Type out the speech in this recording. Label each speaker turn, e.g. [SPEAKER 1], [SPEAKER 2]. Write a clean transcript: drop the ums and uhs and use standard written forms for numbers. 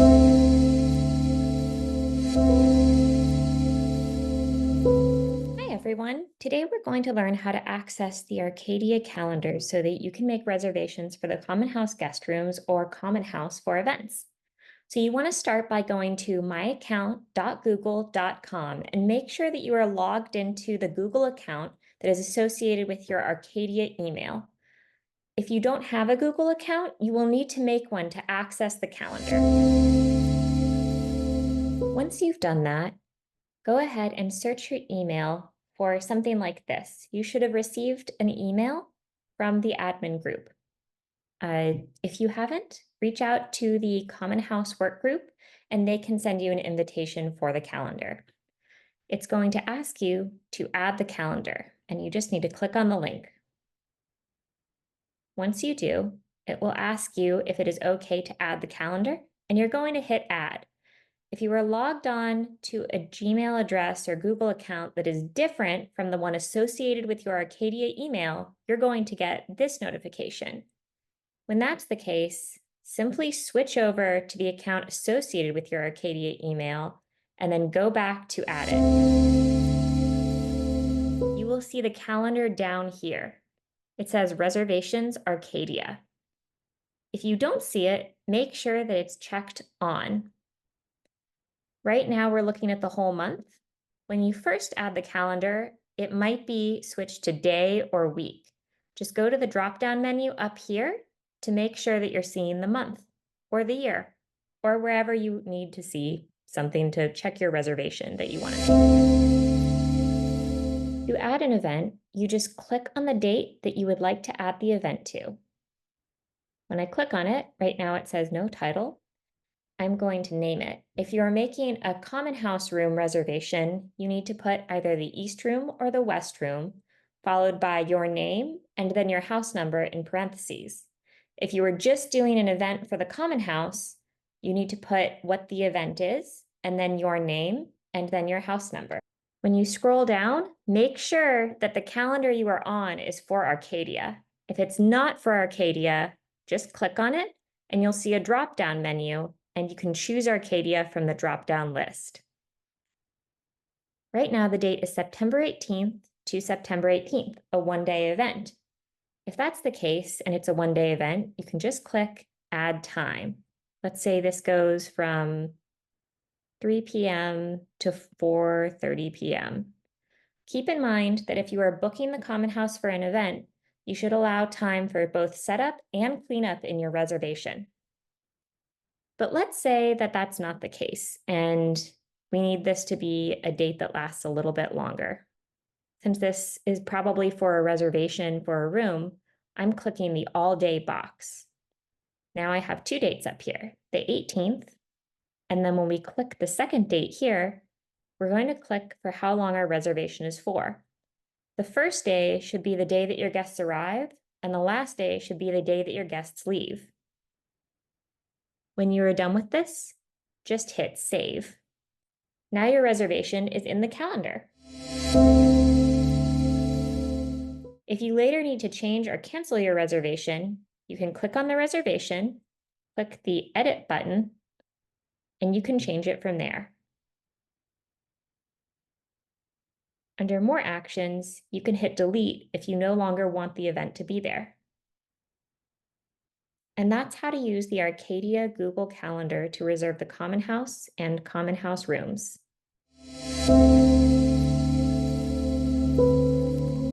[SPEAKER 1] Hi everyone. Today we're going to learn how to access the Arcadia Calendar so that you can make reservations for the Common House guest rooms or Common House for events. So you want to start by going to myaccount.google.com and make sure that you are logged into the Google account that is associated with your Arcadia email. If you don't have a Google account, you will need to make one to access the calendar. Once you've done that, go ahead and search your email for something like this. You should have received an email from the admin group. If you haven't, reach out to the Common House work group and they can send you an invitation for the calendar. It's going to ask you to add the calendar and you just need to click on the link. Once you do, it will ask you if it is okay to add the calendar and you're going to hit add. If you are logged on to a Gmail address or Google account that is different from the one associated with your Arcadia email, you're going to get this notification. When that's the case, simply switch over to the account associated with your Arcadia email and then go back to add it. You will see the calendar down here. It says Reservations Arcadia. If you don't see it, make sure that it's checked on. Right now, we're looking at the whole month. When you first add the calendar, it might be switched to day or week. Just go to the drop-down menu up here to make sure that you're seeing the month or the year or wherever you need to see something to check your reservation that you want to make. To add an event, you just click on the date that you would like to add the event to. When I click on it, right now it says no title. I'm going to name it. If you're making a Common House room reservation, you need to put either the East Room or the West Room, followed by your name and then your house number in parentheses. If you were just doing an event for the Common House, you need to put what the event is, and then your name, and then your house number. When you scroll down, make sure that the calendar you are on is for Arcadia. If it's not for Arcadia, just click on it, and you'll see a drop-down menu and you can choose Arcadia from the drop-down list. Right now, the date is September 18th to September 18th, a one-day event. If that's the case and it's a one-day event, you can just click Add Time. Let's say this goes from 3 p.m. to 4:30 p.m. Keep in mind that if you are booking the Common House for an event, you should allow time for both setup and cleanup in your reservation. But let's say that that's not the case, and we need this to be a date that lasts a little bit longer. Since this is probably for a reservation for a room, I'm clicking the all-day box. Now I have two dates up here, the 18th, and then when we click the second date here, we're going to click for how long our reservation is for. The first day should be the day that your guests arrive, and the last day should be the day that your guests leave. When you are done with this, just hit save. Now your reservation is in the calendar. If you later need to change or cancel your reservation, you can click on the reservation, click the edit button, and you can change it from there. Under more actions, you can hit delete if you no longer want the event to be there. And that's how to use the Arcadia Google Calendar to reserve the Common House and Common House rooms.